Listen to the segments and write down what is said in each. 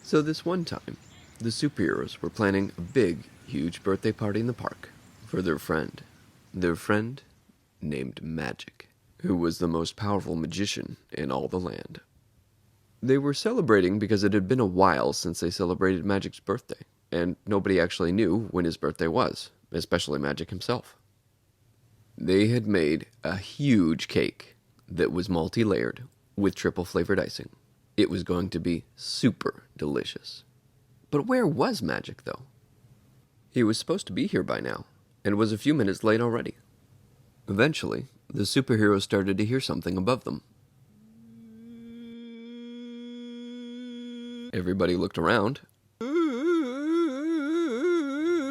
So this one time, the superheroes were planning a big, huge birthday party in the park for their friend named Magic, who was the most powerful magician in all the land. They were celebrating because it had been a while since they celebrated Magic's birthday, and nobody actually knew when his birthday was, especially Magic himself. They had made a huge cake that was multi-layered with triple-flavored icing. It was going to be super delicious. But where was Magic, though? He was supposed to be here by now, and was a few minutes late already. Eventually, the superheroes started to hear something above them. Everybody looked around,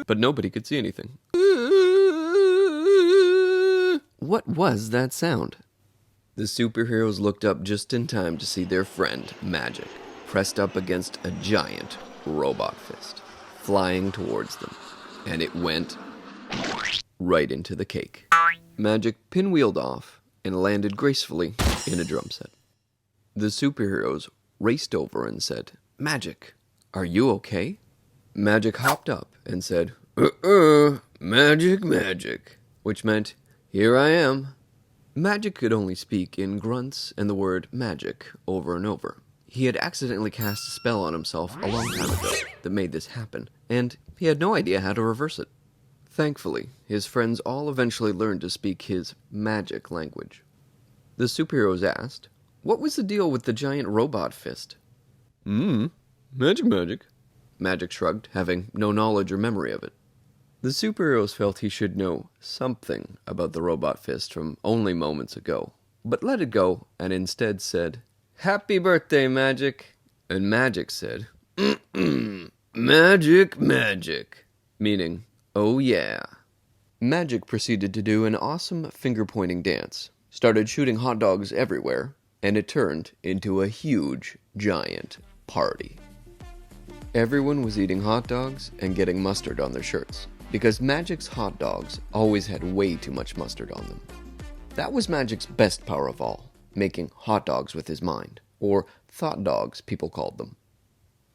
but nobody could see anything. What was that sound? The superheroes looked up just in time to see their friend, Magic, pressed up against a giant robot fist, flying towards them, and it went right into the cake. Magic pinwheeled off and landed gracefully in a drum set. The superheroes raced over and said, "Magic, are you okay?" Magic hopped up and said, Magic," which meant, "Here I am." Magic could only speak in grunts and the word magic over and over. He had accidentally cast a spell on himself a long time ago that made this happen, and he had no idea how to reverse it. Thankfully, his friends all eventually learned to speak his magic language. The superheroes asked, what was the deal with the giant robot fist? Magic. Magic shrugged, having no knowledge or memory of it. The superheroes felt he should know something about the robot fist from only moments ago, but let it go and instead said, "Happy birthday, Magic." And Magic said, Magic, meaning, "Oh yeah." Magic proceeded to do an awesome finger-pointing dance, started shooting hot dogs everywhere, and it turned into a huge, giant party. Everyone was eating hot dogs and getting mustard on their shirts, because Magic's hot dogs always had way too much mustard on them. That was Magic's best power of all, making hot dogs with his mind, or thought dogs, people called them.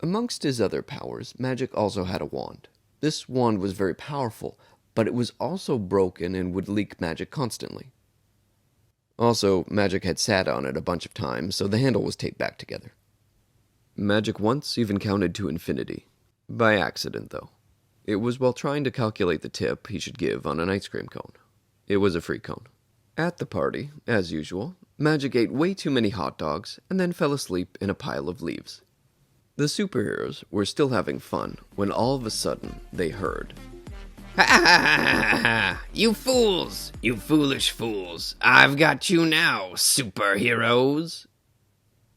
Amongst his other powers, Magic also had a wand. This wand was very powerful, but it was also broken and would leak magic constantly. Also, Magic had sat on it a bunch of times, so the handle was taped back together. Magic once even counted to infinity. By accident, though. It was while trying to calculate the tip he should give on an ice cream cone. It was a free cone. At the party, as usual, Magic ate way too many hot dogs and then fell asleep in a pile of leaves. The superheroes were still having fun when all of a sudden they heard, "Ha ha ha ha ha! You fools! You foolish fools! I've got you now, superheroes!"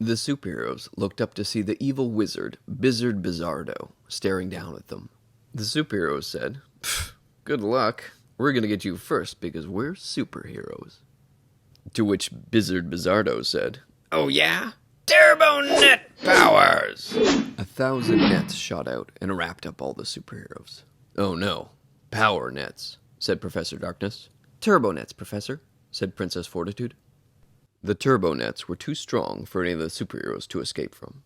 The superheroes looked up to see the evil wizard, Bizzard Bizzardo, staring down at them. The superheroes said, "Good luck. We're going to get you first because we're superheroes." To which Bizzard Bizzardo said, "Oh yeah? Turbo net powers!" 1,000 nets shot out and wrapped up all the superheroes. "Oh no, power nets," said Professor Darkness. "Turbo nets, Professor," said Princess Fortitude. The turbo nets were too strong for any of the superheroes to escape from.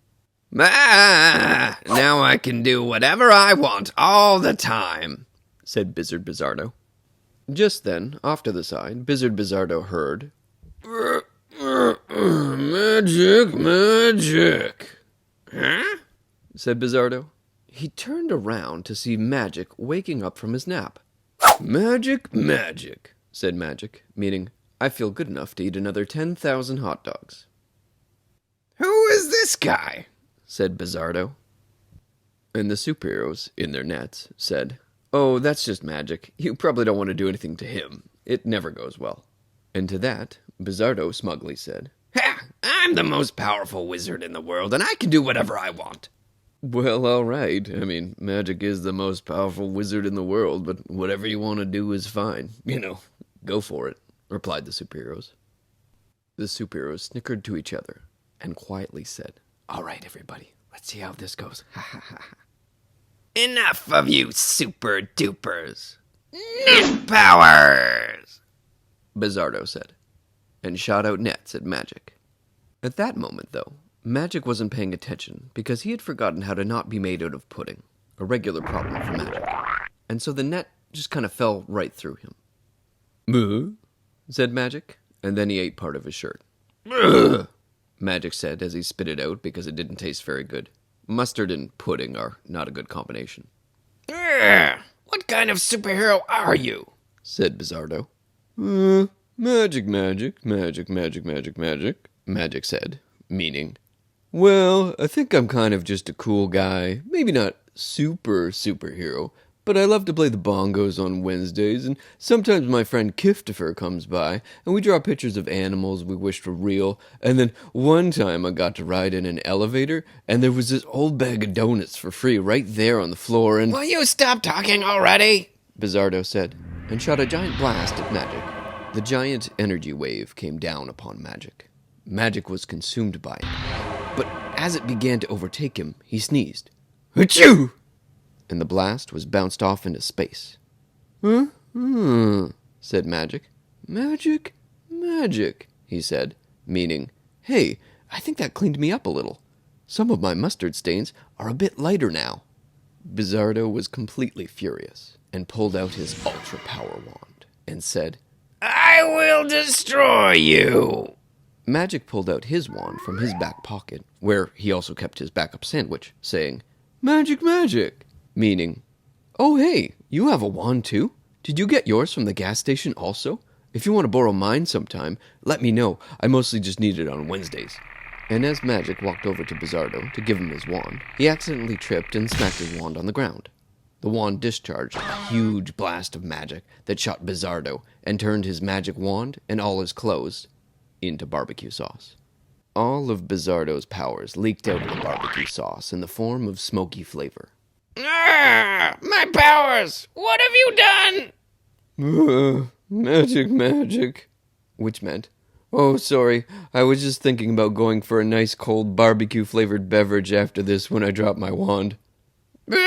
"Ah! Now I can do whatever I want all the time," said Bizzard Bizzardo. Just then, off to the side, Bizzard Bizzardo heard, Magic. "Huh?" said Bizzardo. He turned around to see Magic waking up from his nap. Magic, said Magic, meaning, "I feel good enough to eat another 10,000 hot dogs." "Who is this guy?" said Bizzardo. And the superheroes, in their nets, said, "Oh, that's just Magic. You probably don't want to do anything to him. It never goes well." And to that, Bizzardo smugly said, "Ha! I'm the most powerful wizard in the world, and I can do whatever I want." "Well, all right. I mean, Magic is the most powerful wizard in the world, but whatever you want to do is fine. Go for it," replied the superheroes. The superheroes snickered to each other and quietly said, "All right, everybody, let's see how this goes. Ha ha ha ha." "Enough of you super dupers! Net powers!" Bizzardo said, and shot out nets at Magic. At that moment, though, Magic wasn't paying attention because he had forgotten how to not be made out of pudding, a regular problem for Magic. And so the net just kind of fell right through him. "Moo," said Magic, and then he ate part of his shirt. "Ugh," Magic said as he spit it out because it didn't taste very good. Mustard and pudding are not a good combination. What kind of superhero are you? Said Bizzardo. Magic, magic, magic, magic, magic, magic, Magic said, meaning, well, I think I'm kind of just a cool guy, maybe not superhero, but I love to play the bongos on Wednesdays, and sometimes my friend Kiftifer comes by, and we draw pictures of animals we wished were real, and then one time I got to ride in an elevator, and there was this old bag of donuts for free right there on the floor, and... Will you stop talking already? Bizzardo said, and shot a giant blast at Magic. The giant energy wave came down upon Magic. Magic was consumed by it, but as it began to overtake him, he sneezed. Achoo! And the blast was bounced off into space. Said Magic. Magic, magic, he said, meaning, hey, I think that cleaned me up a little. Some of my mustard stains are a bit lighter now. Bizzardo was completely furious and pulled out his ultra power wand and said, I will destroy you. Magic pulled out his wand from his back pocket, where he also kept his backup sandwich, saying, Magic, magic, meaning, oh hey, you have a wand too? Did you get yours from the gas station also? If you want to borrow mine sometime, let me know. I mostly just need it on Wednesdays. And as Magic walked over to Bizzardo to give him his wand, he accidentally tripped and smacked his wand on the ground. The wand discharged a huge blast of magic that shot Bizzardo and turned his magic wand and all his clothes into barbecue sauce. All of Bizzardo's powers leaked out of the barbecue sauce in the form of smoky flavor. My powers! What have you done? Magic, magic. Which meant, oh, sorry, I was just thinking about going for a nice cold barbecue-flavored beverage after this when I dropped my wand. Bizzard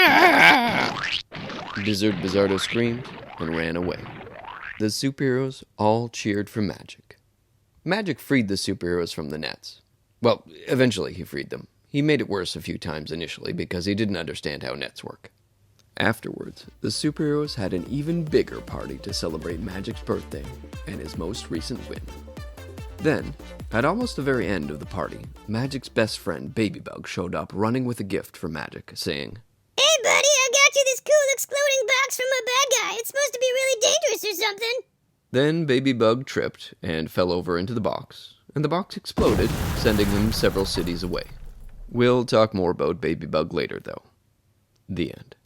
Bizzardo screamed and ran away. The superheroes all cheered for Magic. Magic freed the superheroes from the nets. Well, eventually he freed them. He made it worse a few times initially because he didn't understand how nets work. Afterwards, the superheroes had an even bigger party to celebrate Magic's birthday and his most recent win. Then, at almost the very end of the party, Magic's best friend Babybug showed up running with a gift for Magic, saying, Hey buddy, I got you this cool exploding box from a bad guy. It's supposed to be really dangerous or something. Then Babybug tripped and fell over into the box, and the box exploded, sending him several cities away. We'll talk more about Babybug later, though. The end.